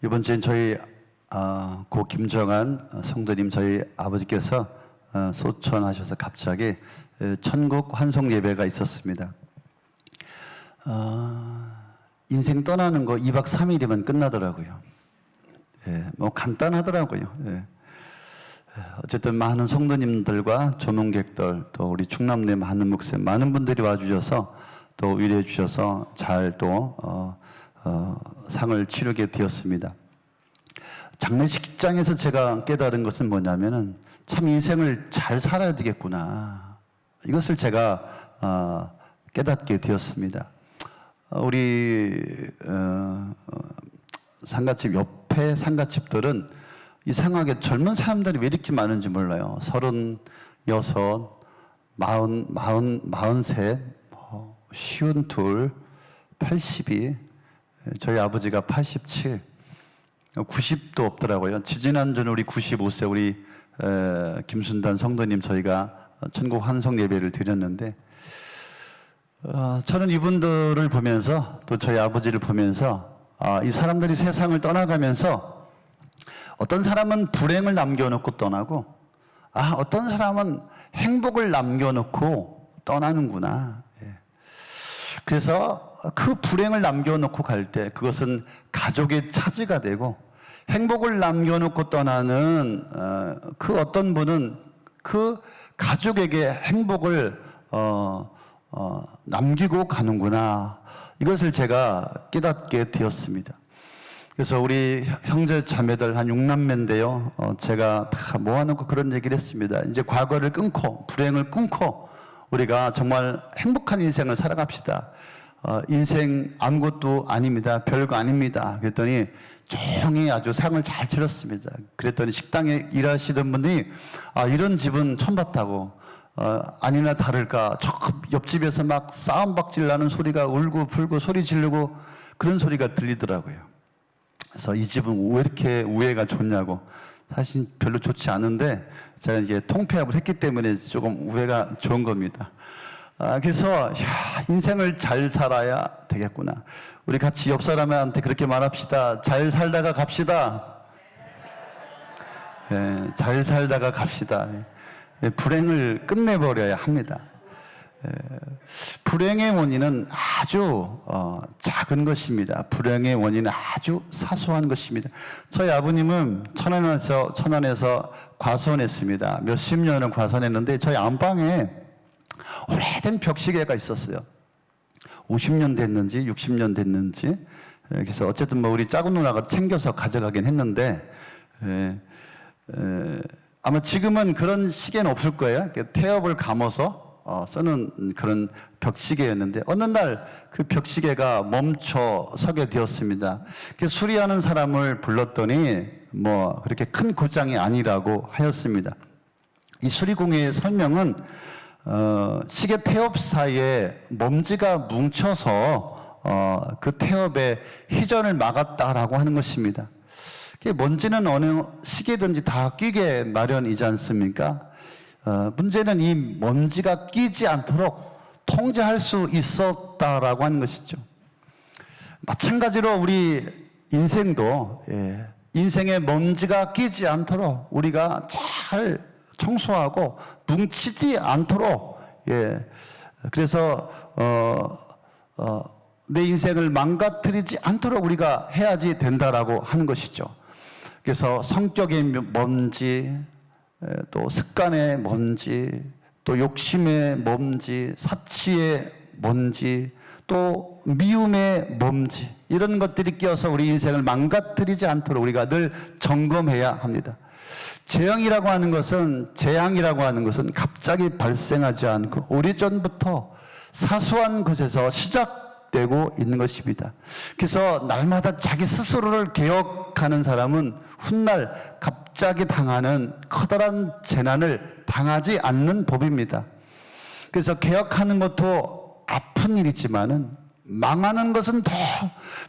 이번 주엔 저희 고 김정한 성도님 저희 아버지께서 소천하셔서 갑자기 천국 환송 예배가 있었습니다. 인생 떠나는 거 2박 3일이면 끝나더라고요. 예, 뭐 간단하더라고요. 예. 어쨌든 많은 성도님들과 조문객들 또 우리 충남내 많은 목사님 많은 분들이 와주셔서 또 위로해 주셔서 잘 또 상을 치르게 되었습니다. 장례식장에서 제가 깨달은 것은 뭐냐면은 참 인생을 잘 살아야 되겠구나. 이것을 제가 깨닫게 되었습니다. 우리 상가집 옆에 상가집들은 이상하게 젊은 사람들이 왜 이렇게 많은지 몰라요. 36, 40, 43, 52, 82, 저희 아버지가 87, 90도 없더라고요. 지지난주는 우리 95세 우리 김순단 성도님 저희가 천국 환송 예배를 드렸는데 저는 이분들을 보면서 또 저희 아버지를 보면서 이 사람들이 세상을 떠나가면서 어떤 사람은 불행을 남겨놓고 떠나고 어떤 사람은 행복을 남겨놓고 떠나는구나. 그래서 그 불행을 남겨놓고 갈 때 그것은 가족의 차지가 되고 행복을 남겨놓고 떠나는 그 어떤 분은 그 가족에게 행복을 남기고 가는구나. 이것을 제가 깨닫게 되었습니다. 그래서 우리 형제 자매들 한 6남매인데요. 제가 다 모아놓고 그런 얘기를 했습니다. 이제 과거를 끊고 불행을 끊고 우리가 정말 행복한 인생을 살아갑시다. 인생 아무것도 아닙니다. 별거 아닙니다. 그랬더니 조용히 아주 상을 잘 치렀습니다. 그랬더니 식당에 일하시던 분이 이런 집은 처음 봤다고. 아니나 다를까 저 옆집에서 막 싸움박질 나는 소리가 울고 불고 소리 지르고 그런 소리가 들리더라고요. 그래서 이 집은 왜 이렇게 우애가 좋냐고. 사실 별로 좋지 않은데 제가 이제 통폐합을 했기 때문에 조금 우애가 좋은 겁니다. 그래서 인생을 잘 살아야 되겠구나. 우리 같이 옆 사람한테 그렇게 말합시다. 잘 살다가 갑시다. 잘 살다가 갑시다. 불행을 끝내버려야 합니다. 불행의 원인은 아주 작은 것입니다. 불행의 원인은 아주 사소한 것입니다. 저희 아버님은 천안에서 과수원했습니다. 몇십 년을 과수원했는데 저희 안방에 오래된 벽시계가 있었어요. 50년 됐는지 60년 됐는지. 그래서 어쨌든 뭐 우리 작은 누나가 챙겨서 가져가긴 했는데 아마 지금은 그런 시계는 없을 거예요. 태엽을 감아서 쓰는 그런 벽시계였는데 어느 날 그 벽시계가 멈춰 서게 되었습니다. 수리하는 사람을 불렀더니 뭐 그렇게 큰 고장이 아니라고 하였습니다. 이 수리공의 설명은 시계 태엽 사이에 먼지가 뭉쳐서 그 태엽에 희전을 막았다라고 하는 것입니다. 먼지는 어느 시계든지 다 끼게 마련이지 않습니까? 문제는 이 먼지가 끼지 않도록 통제할 수 있었다라고 하는 것이죠. 마찬가지로 우리 인생도 인생에 먼지가 끼지 않도록 우리가 잘 청소하고 뭉치지 않도록 그래서 내 인생을 망가뜨리지 않도록 우리가 해야지 된다라고 하는 것이죠. 그래서 성격의 먼지, 또 습관의 먼지, 또 욕심의 먼지, 사치의 먼지, 또 미움의 먼지 이런 것들이 끼어서 우리 인생을 망가뜨리지 않도록 우리가 늘 점검해야 합니다. 재앙이라고 하는 것은 갑자기 발생하지 않고 오래전부터 사소한 것에서 시작되고 있는 것입니다. 그래서 날마다 자기 스스로를 개혁하는 사람은 훗날 갑자기 당하는 커다란 재난을 당하지 않는 법입니다. 그래서 개혁하는 것도 아픈 일이지만은 망하는 것은 더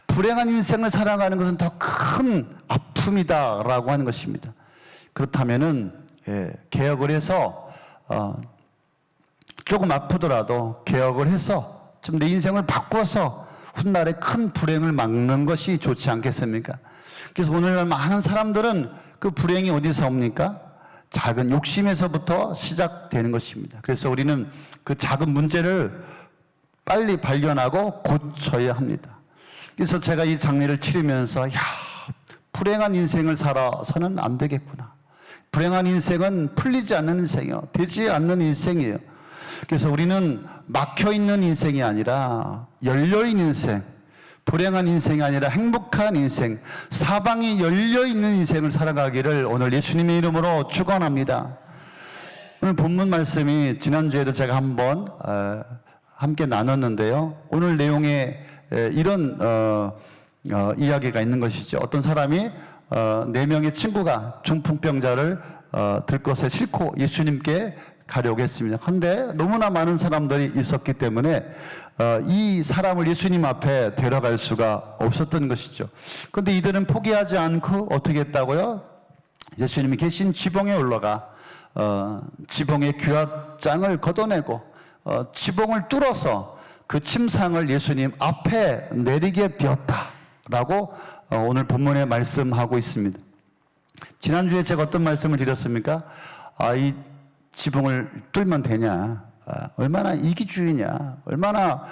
불행한 인생을 살아가는 것은 더 큰 아픔이다라고 하는 것입니다. 그렇다면은 개혁을 해서 조금 아프더라도 개혁을 해서 좀 내 인생을 바꿔서 훗날에 큰 불행을 막는 것이 좋지 않겠습니까? 그래서 오늘날 많은 사람들은 그 불행이 어디서 옵니까? 작은 욕심에서부터 시작되는 것입니다. 그래서 우리는 그 작은 문제를 빨리 발견하고 고쳐야 합니다. 그래서 제가 이 장례를 치르면서 불행한 인생을 살아서는 안 되겠구나. 불행한 인생은 풀리지 않는 인생이요, 되지 않는 인생이에요. 그래서 우리는 막혀있는 인생이 아니라 열려있는 인생, 불행한 인생이 아니라 행복한 인생, 사방이 열려있는 인생을 살아가기를 오늘 예수님의 이름으로 축원합니다. 오늘 본문 말씀이 지난주에도 제가 한번 함께 나눴는데요. 오늘 내용에 이런 이야기가 있는 것이죠. 어떤 사람이 4명의 친구가 중풍병자를 들것에 싣고 예수님께 가려고 했습니다. 그런데 너무나 많은 사람들이 있었기 때문에 이 사람을 예수님 앞에 데려갈 수가 없었던 것이죠. 그런데 이들은 포기하지 않고 어떻게 했다고요? 예수님이 계신 지붕에 올라가 지붕의 규약장을 걷어내고 지붕을 뚫어서 그 침상을 예수님 앞에 내리게 되었다라고 오늘 본문에 말씀하고 있습니다. 지난주에 제가 어떤 말씀을 드렸습니까? 이 지붕을 뚫면 되냐? 얼마나 이기주의냐? 얼마나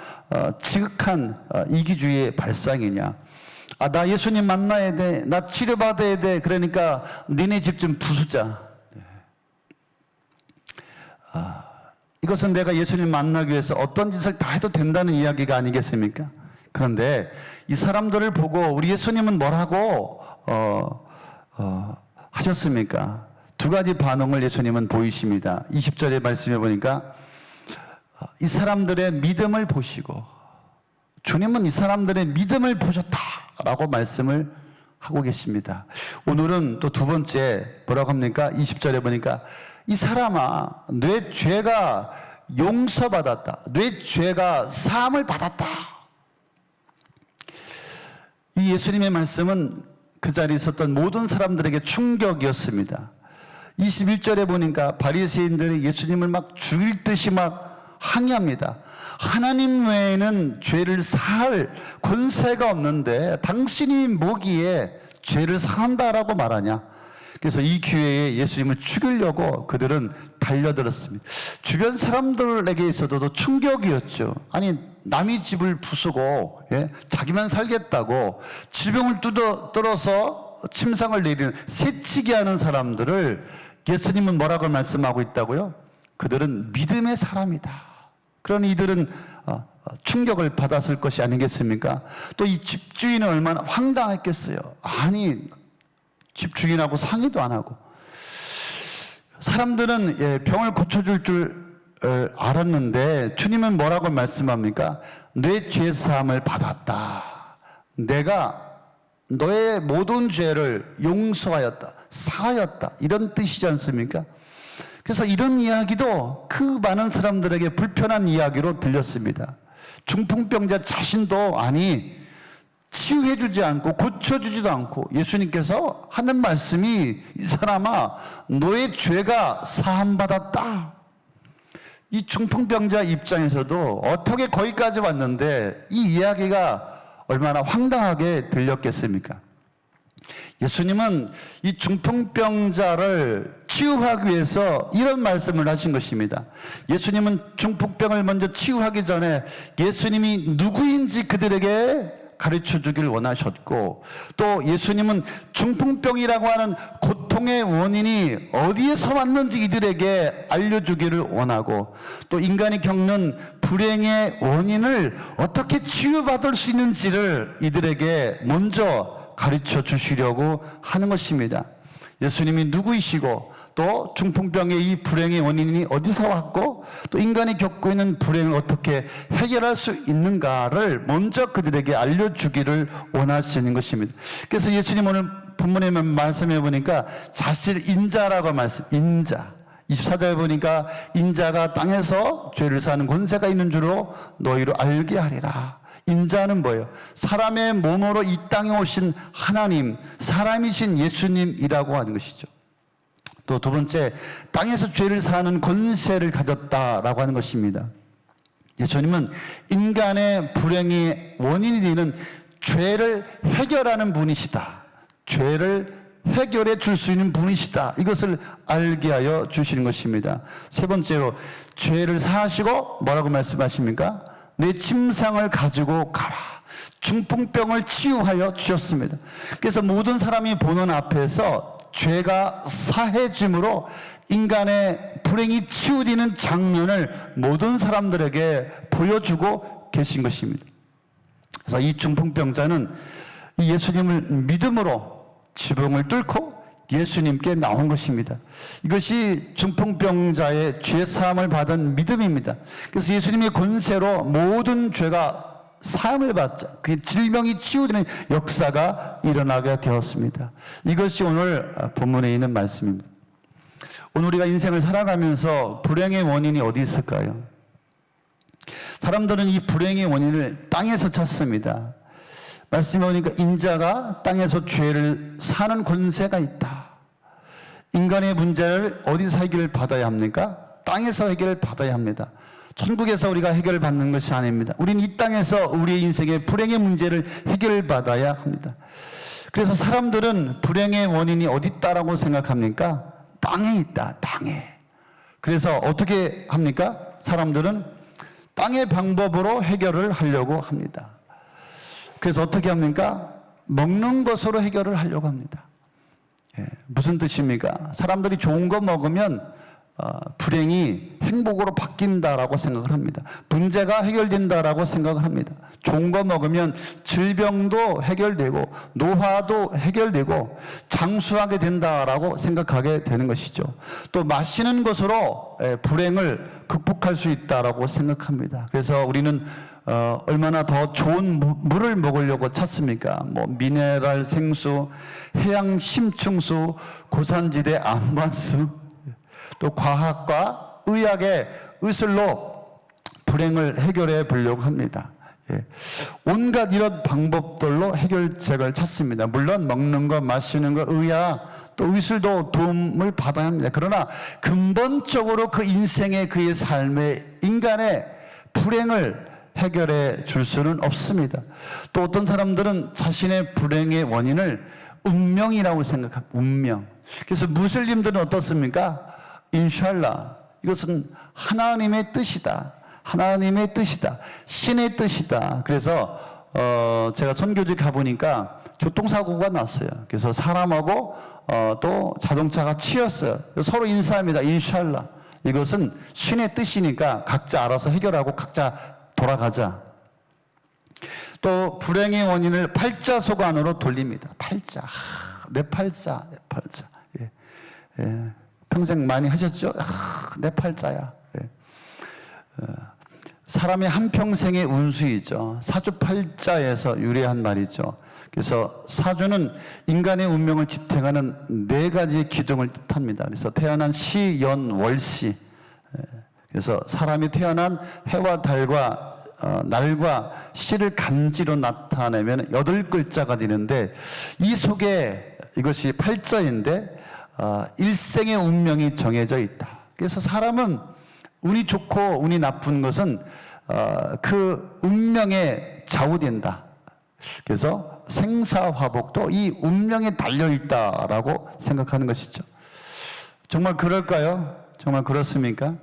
지극한 이기주의의 발상이냐? 나 예수님 만나야 돼. 나 치료받아야 돼. 그러니까 니네 집 좀 부수자. 이것은 내가 예수님 만나기 위해서 어떤 짓을 다 해도 된다는 이야기가 아니겠습니까? 그런데 이 사람들을 보고 우리 예수님은 뭐라고 하셨습니까? 2가지 반응을 예수님은 보이십니다. 20절의 말씀에 보니까 이 사람들의 믿음을 보시고, 주님은 이 사람들의 믿음을 보셨다라고 말씀을 하고 계십니다. 오늘은 또 2번째 뭐라고 합니까? 20절에 보니까 이 사람아, 내 죄가 용서받았다. 내 죄가 사함을 받았다. 이 예수님의 말씀은 그 자리에 있었던 모든 사람들에게 충격이었습니다. 21절에 보니까 바리새인들이 예수님을 막 죽일 듯이 막 항의합니다. 하나님 외에는 죄를 사할 권세가 없는데 당신이 뭐기에 죄를 사한다라고 말하냐. 그래서 이 기회에 예수님을 죽이려고 그들은 달려들었습니다. 주변 사람들에게 있어도 충격이었죠. 아니, 남의 집을 부수고 자기만 살겠다고 지붕을 뚫어서 침상을 내리는 새치기 하는 사람들을 예수님은 뭐라고 말씀하고 있다고요? 그들은 믿음의 사람이다. 그러니 이들은 충격을 받았을 것이 아니겠습니까? 또 이 집주인은 얼마나 황당했겠어요. 아니, 집주인하고 상의도 안 하고. 사람들은 병을 고쳐줄 줄 알았는데 주님은 뭐라고 말씀합니까? 내 죄사함을 받았다. 내가 너의 모든 죄를 용서하였다, 사하였다, 이런 뜻이지 않습니까? 그래서 이런 이야기도 그 많은 사람들에게 불편한 이야기로 들렸습니다. 중풍병자 자신도 치유해주지 않고 고쳐주지도 않고 예수님께서 하는 말씀이 이 사람아, 너의 죄가 사함받았다. 이 중풍병자 입장에서도 어떻게 거기까지 왔는데 이 이야기가 얼마나 황당하게 들렸겠습니까? 예수님은 이 중풍병자를 치유하기 위해서 이런 말씀을 하신 것입니다. 예수님은 중풍병을 먼저 치유하기 전에 예수님이 누구인지 그들에게 가르쳐 주길 원하셨고, 또 예수님은 중풍병이라고 하는 고통의 원인이 어디에서 왔는지 이들에게 알려주기를 원하고, 또 인간이 겪는 불행의 원인을 어떻게 치유받을 수 있는지를 이들에게 먼저 가르쳐 주시려고 하는 것입니다. 예수님이 누구이시고 또 중풍병의 이 불행의 원인이 어디서 왔고 또 인간이 겪고 있는 불행을 어떻게 해결할 수 있는가를 먼저 그들에게 알려주기를 원하시는 것입니다. 그래서 예수님 오늘 본문에 말씀해 보니까 사실 인자라고 인자 24절에 보니까 인자가 땅에서 죄를 사는 권세가 있는 줄로 너희로 알게 하리라. 인자는 뭐예요? 사람의 몸으로 이 땅에 오신 하나님, 사람이신 예수님이라고 하는 것이죠. 또 2번째, 땅에서 죄를 사는 권세를 가졌다라고 하는 것입니다. 예수님은 인간의 불행의 원인이 되는 죄를 해결하는 분이시다. 죄를 해결해 줄 수 있는 분이시다. 이것을 알게 하여 주시는 것입니다. 세 번째로 죄를 사하시고 뭐라고 말씀하십니까? 내 침상을 가지고 가라. 중풍병을 치유하여 주셨습니다. 그래서 모든 사람이 보는 앞에서 죄가 사해짐으로 인간의 불행이 치유되는 장면을 모든 사람들에게 보여주고 계신 것입니다. 그래서 이 중풍병자는 이 예수님을 믿음으로 지붕을 뚫고 예수님께 나온 것입니다. 이것이 중풍병자의 죄사함을 받은 믿음입니다. 그래서 예수님의 권세로 모든 죄가 사함을 받자 그 질병이 치유되는 역사가 일어나게 되었습니다. 이것이 오늘 본문에 있는 말씀입니다. 오늘 우리가 인생을 살아가면서 불행의 원인이 어디 있을까요? 사람들은 이 불행의 원인을 땅에서 찾습니다. 말씀해 보니까 인자가 땅에서 죄를 사는 권세가 있다. 인간의 문제를 어디서 해결을 받아야 합니까? 땅에서 해결을 받아야 합니다. 천국에서 우리가 해결을 받는 것이 아닙니다. 우리는 이 땅에서 우리의 인생의 불행의 문제를 해결을 받아야 합니다. 그래서 사람들은 불행의 원인이 어디 있다라고 생각합니까? 땅에 있다. 땅에. 그래서 어떻게 합니까? 사람들은 땅의 방법으로 해결을 하려고 합니다. 그래서 어떻게 합니까? 먹는 것으로 해결을 하려고 합니다. 무슨 뜻입니까? 사람들이 좋은 거 먹으면 불행이 행복으로 바뀐다라고 생각을 합니다. 문제가 해결된다라고 생각을 합니다. 좋은 거 먹으면 질병도 해결되고 노화도 해결되고 장수하게 된다라고 생각하게 되는 것이죠. 또 마시는 것으로 불행을 극복할 수 있다라고 생각합니다. 그래서 우리는 얼마나 더 좋은 물을 먹으려고 찾습니까? 뭐 미네랄 생수, 해양 심층수, 고산지대 안반수, 또 과학과 의학의 의술로 불행을 해결해 보려고 합니다. 온갖 이런 방법들로 해결책을 찾습니다. 물론 먹는 것, 마시는 것, 의학, 또 의술도 도움을 받아야 합니다. 그러나 근본적으로 그 인생의 그의 삶의 인간의 불행을 해결해 줄 수는 없습니다. 또 어떤 사람들은 자신의 불행의 원인을 운명이라고 생각합니다. 운명. 그래서 무슬림들은 어떻습니까? 인샬라. 이것은 하나님의 뜻이다. 하나님의 뜻이다. 신의 뜻이다. 그래서 제가 선교지 가보니까 교통사고가 났어요. 그래서 사람하고 또 자동차가 치였어요. 서로 인사합니다. 인샬라. 이것은 신의 뜻이니까 각자 알아서 해결하고 각자 돌아가자. 또 불행의 원인을 팔자소관으로 돌립니다. 팔자. 내 팔자. 내 팔자. 평생 많이 하셨죠? 내 팔자야. 사람의 한평생의 운수이죠. 사주팔자에서 유래한 말이죠. 그래서 사주는 인간의 운명을 지탱하는 네 가지 기둥을 뜻합니다. 그래서 태어난 시, 연, 월시. 그래서 사람이 태어난 해와 달과 날과 시를 간지로 나타내면 8글자가 되는데 이 속에 이것이 팔자인데 일생의 운명이 정해져 있다. 그래서 사람은 운이 좋고 운이 나쁜 것은 그 운명에 좌우된다. 그래서 생사화복도 이 운명에 달려있다라고 생각하는 것이죠. 정말 그럴까요? 정말 그렇습니까?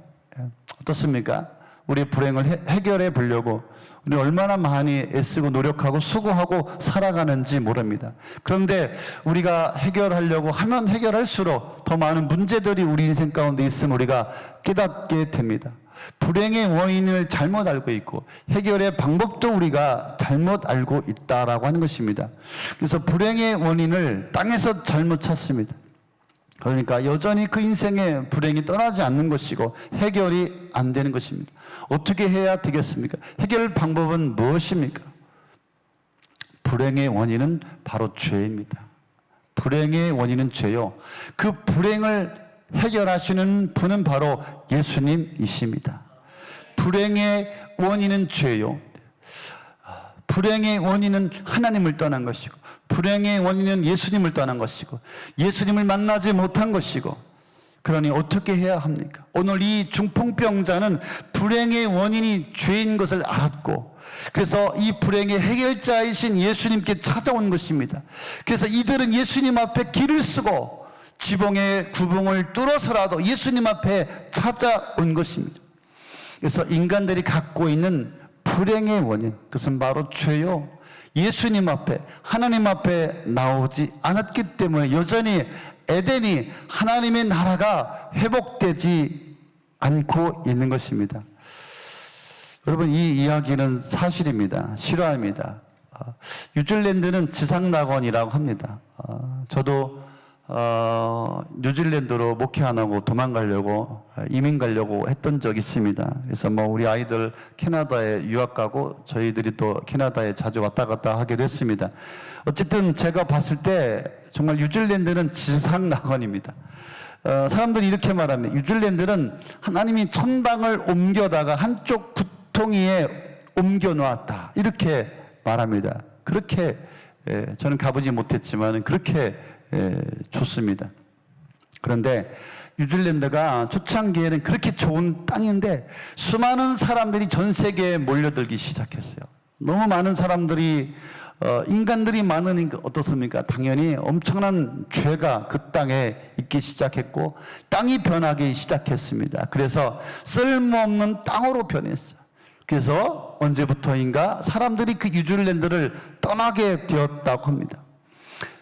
어떻습니까? 우리의 불행을 해결해 보려고 우리 얼마나 많이 애쓰고 노력하고 수고하고 살아가는지 모릅니다. 그런데 우리가 해결하려고 하면 해결할수록 더 많은 문제들이 우리 인생 가운데 있음을 우리가 깨닫게 됩니다. 불행의 원인을 잘못 알고 있고 해결의 방법도 우리가 잘못 알고 있다라고 하는 것입니다. 그래서 불행의 원인을 땅에서 잘못 찾습니다. 그러니까 여전히 그 인생의 불행이 떠나지 않는 것이고 해결이 안 되는 것입니다. 어떻게 해야 되겠습니까? 해결 방법은 무엇입니까? 불행의 원인은 바로 죄입니다. 불행의 원인은 죄요. 그 불행을 해결하시는 분은 바로 예수님이십니다. 불행의 원인은 죄요. 불행의 원인은 하나님을 떠난 것이고 불행의 원인은 예수님을 떠난 것이고 예수님을 만나지 못한 것이고 그러니 어떻게 해야 합니까? 오늘 이 중풍병자는 불행의 원인이 죄인 것을 알았고, 그래서 이 불행의 해결자이신 예수님께 찾아온 것입니다. 그래서 이들은 예수님 앞에 길을 쓰고 지붕의 구멍을 뚫어서라도 예수님 앞에 찾아온 것입니다. 그래서 인간들이 갖고 있는 불행의 원인, 그것은 바로 죄요, 예수님 앞에, 하나님 앞에 나오지 않았기 때문에 여전히 에덴이, 하나님의 나라가 회복되지 않고 있는 것입니다. 여러분, 이 이야기는 사실입니다. 실화입니다. 뉴질랜드는 지상낙원이라고 합니다. 저도 뉴질랜드로 목회 안 하고 도망가려고, 이민 가려고 했던 적이 있습니다. 그래서 우리 아이들 캐나다에 유학 가고 저희들이 또 캐나다에 자주 왔다 갔다 하게 됐습니다. 어쨌든 제가 봤을 때 정말 뉴질랜드는 지상낙원입니다. 사람들이 이렇게 말합니다. 뉴질랜드는 하나님이 천당을 옮겨다가 한쪽 구덩이에 옮겨 놓았다, 이렇게 말합니다. 그렇게 저는 가보지 못했지만 그렇게 좋습니다. 그런데 뉴질랜드가 초창기에는 그렇게 좋은 땅인데 수많은 사람들이 전 세계에 몰려들기 시작했어요. 너무 많은 사람들이, 인간들이 많으니까 어떻습니까? 당연히 엄청난 죄가 그 땅에 있기 시작했고 땅이 변하기 시작했습니다. 그래서 쓸모없는 땅으로 변했어요. 그래서 언제부터인가 사람들이 그 뉴질랜드를 떠나게 되었다고 합니다.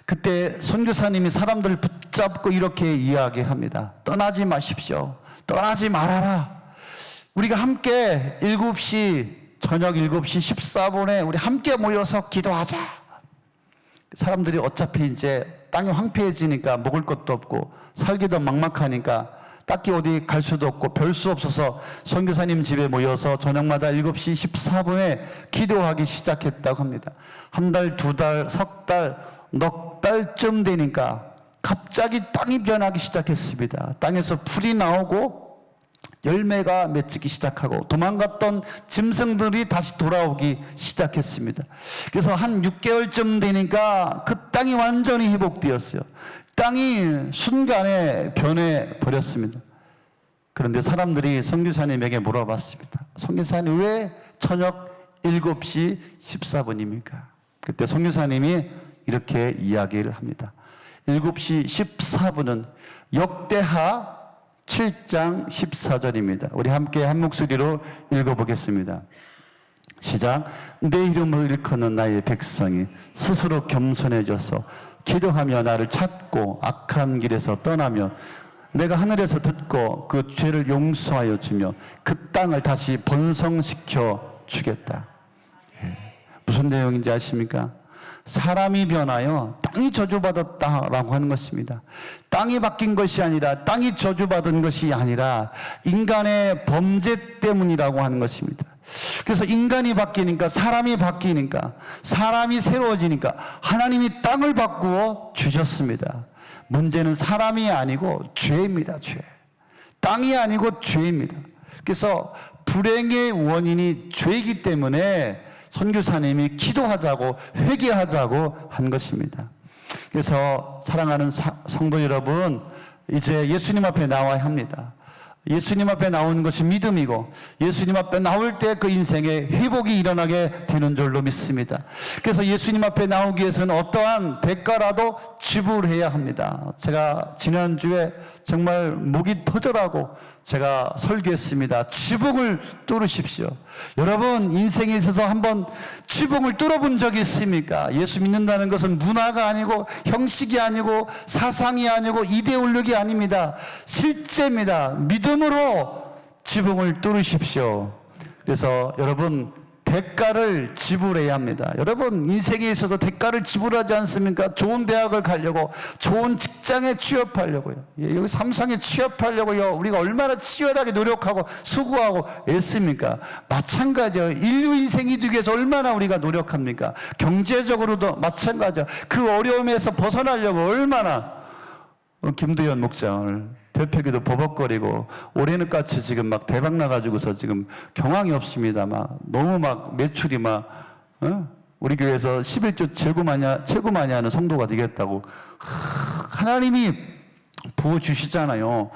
그때 선교사님이 사람들을 붙잡고 이렇게 이야기합니다. 떠나지 마십시오. 떠나지 말아라. 우리가 함께 저녁 7시 14분에 우리 함께 모여서 기도하자. 사람들이 어차피 이제 땅이 황폐해지니까 먹을 것도 없고 살기도 막막하니까 딱히 어디 갈 수도 없고 별 수 없어서 선교사님 집에 모여서 저녁마다 7시 14분에 기도하기 시작했다고 합니다. 한 달, 두 달, 석 달, 넉 달쯤 되니까 갑자기 땅이 변하기 시작했습니다. 땅에서 풀이 나오고 열매가 맺히기 시작하고 도망갔던 짐승들이 다시 돌아오기 시작했습니다. 그래서 한 6개월쯤 되니까 그 땅이 완전히 회복되었어요. 땅이 순간에 변해버렸습니다. 그런데 사람들이 선교사님에게 물어봤습니다. 선교사님, 왜 저녁 7시 14분입니까? 그때 선교사님이 이렇게 이야기를 합니다. 7시 14분은 역대하 7장 14절입니다. 우리 함께 한 목소리로 읽어보겠습니다. 시작. 내 이름을 일컫는 나의 백성이 스스로 겸손해져서 기도하며 나를 찾고 악한 길에서 떠나며 내가 하늘에서 듣고 그 죄를 용서하여 주며 그 땅을 다시 번성시켜 주겠다. 무슨 내용인지 아십니까? 사람이 변하여 땅이 저주받았다라고 하는 것입니다. 땅이 바뀐 것이 아니라, 땅이 저주받은 것이 아니라 인간의 범죄 때문이라고 하는 것입니다. 그래서 인간이 바뀌니까, 사람이 바뀌니까, 사람이 새로워지니까 하나님이 땅을 바꾸어 주셨습니다. 문제는 사람이 아니고 죄입니다. 죄. 땅이 아니고 죄입니다. 그래서 불행의 원인이 죄이기 때문에 선교사님이 기도하자고, 회개하자고 한 것입니다. 그래서 사랑하는 성도 여러분, 이제 예수님 앞에 나와야 합니다. 예수님 앞에 나오는 것이 믿음이고 예수님 앞에 나올 때 그 인생에 회복이 일어나게 되는 줄로 믿습니다. 그래서 예수님 앞에 나오기 위해서는 어떠한 대가라도 지불해야 합니다. 제가 지난주에 정말 목이 터져라고 제가 설교했습니다. 지붕을 뚫으십시오. 여러분, 인생에 있어서 한번 지붕을 뚫어본 적이 있습니까? 예수 믿는다는 것은 문화가 아니고 형식이 아니고 사상이 아니고 이데올로기 아닙니다. 실제입니다. 믿음으로 지붕을 뚫으십시오. 그래서 여러분, 대가를 지불해야 합니다. 여러분, 인생에 있어서 대가를 지불하지 않습니까? 좋은 대학을 가려고, 좋은 직장에 취업하려고요. 여기 삼성에 취업하려고요. 우리가 얼마나 치열하게 노력하고 수고하고 애씁니까? 마찬가지예요. 인류 인생이 되기 위해서 얼마나 우리가 노력합니까? 경제적으로도 마찬가지예요. 그 어려움에서 벗어나려고 얼마나. 김두현 목장을 대표기도 버벅거리고 올해는 같이 지금 막 대박 나가지고서 지금 경황이 없습니다. 막 너무 막 매출이 막 우리 교회에서 11조 최고 많이 하는 성도가 되겠다고. 하나님이 부어주시잖아요.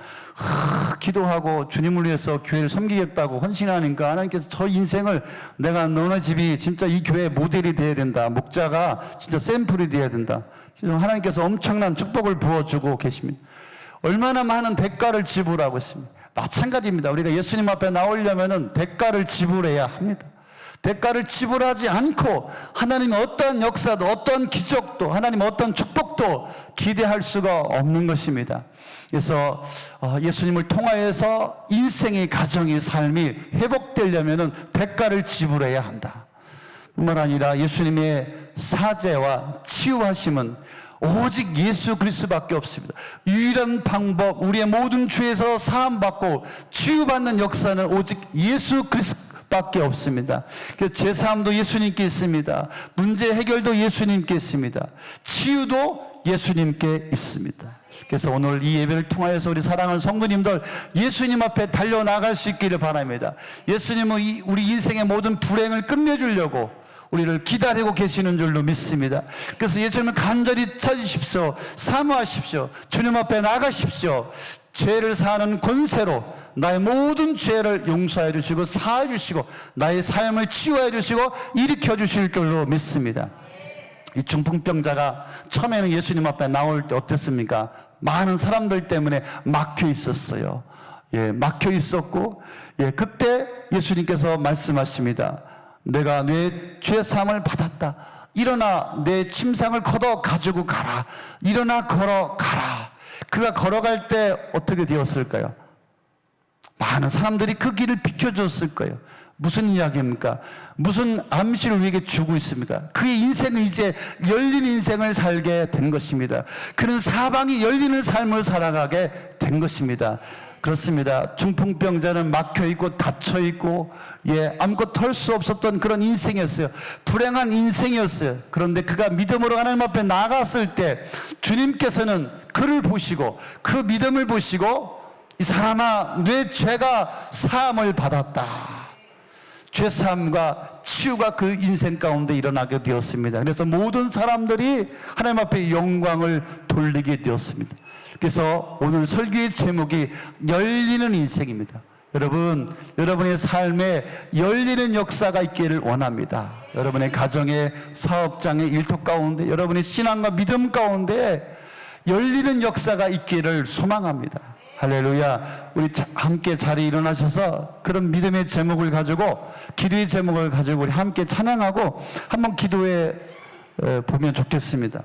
기도하고 주님을 위해서 교회를 섬기겠다고 헌신하니까 하나님께서 저 인생을 내가 너네 집이 진짜 이 교회의 모델이 돼야 된다. 목자가 진짜 샘플이 돼야 된다. 하나님께서 엄청난 축복을 부어주고 계십니다. 얼마나 많은 대가를 지불하고 있습니다. 마찬가지입니다. 우리가 예수님 앞에 나오려면은 대가를 지불해야 합니다. 대가를 지불하지 않고 하나님의 어떤 역사도 어떤 기적도 하나님의 어떤 축복도 기대할 수가 없는 것입니다. 그래서 예수님을 통하여서 인생의 가정의 삶이 회복되려면은 대가를 지불해야 한다. 뿐만 아니라 예수님의 사죄와 치유하심은 오직 예수 그리스도밖에 없습니다. 유일한 방법, 우리의 모든 죄에서 사함받고 치유받는 역사는 오직 예수 그리스도밖에 없습니다. 제사함도 예수님께 있습니다. 문제 해결도 예수님께 있습니다. 치유도 예수님께 있습니다. 그래서 오늘 이 예배를 통하여서 우리 사랑하는 성도님들 예수님 앞에 달려나갈 수 있기를 바랍니다. 예수님은 우리 인생의 모든 불행을 끝내주려고 우리를 기다리고 계시는 줄로 믿습니다. 그래서 예수님을 간절히 찾으십시오. 사모하십시오. 주님 앞에 나가십시오. 죄를 사는 권세로 나의 모든 죄를 용서해 주시고 사해 주시고 나의 삶을 치유해 주시고 일으켜 주실 줄로 믿습니다. 이 중풍병자가 처음에는 예수님 앞에 나올 때 어땠습니까? 많은 사람들 때문에 막혀 있었어요. 막혀 있었고, 그때 예수님께서 말씀하십니다. 내가 내 죄사함을 받았다. 일어나 내 침상을 걷어 가지고 가라. 일어나 걸어가라. 그가 걸어갈 때 어떻게 되었을까요? 많은 사람들이 그 길을 비켜줬을 거예요. 무슨 이야기입니까? 무슨 암시를 우리에게 주고 있습니까? 그의 인생은 이제 열린 인생을 살게 된 것입니다. 그는 사방이 열리는 삶을 살아가게 된 것입니다. 그렇습니다. 중풍병자는 막혀있고 닫혀있고 아무것도 할 수 없었던 그런 인생이었어요. 불행한 인생이었어요. 그런데 그가 믿음으로 하나님 앞에 나갔을 때 주님께서는 그를 보시고 그 믿음을 보시고 이 사람아 내 죄가 사함을 받았다. 죄사함과 치유가 그 인생 가운데 일어나게 되었습니다. 그래서 모든 사람들이 하나님 앞에 영광을 돌리게 되었습니다. 그래서 오늘 설교의 제목이 열리는 인생입니다. 여러분, 여러분의 삶에 열리는 역사가 있기를 원합니다. 여러분의 가정의 사업장의 일터 가운데 여러분의 신앙과 믿음 가운데 열리는 역사가 있기를 소망합니다. 할렐루야. 우리 함께 자리에 일어나셔서 그런 믿음의 제목을 가지고 기도의 제목을 가지고 우리 함께 찬양하고 한번 기도해 보면 좋겠습니다.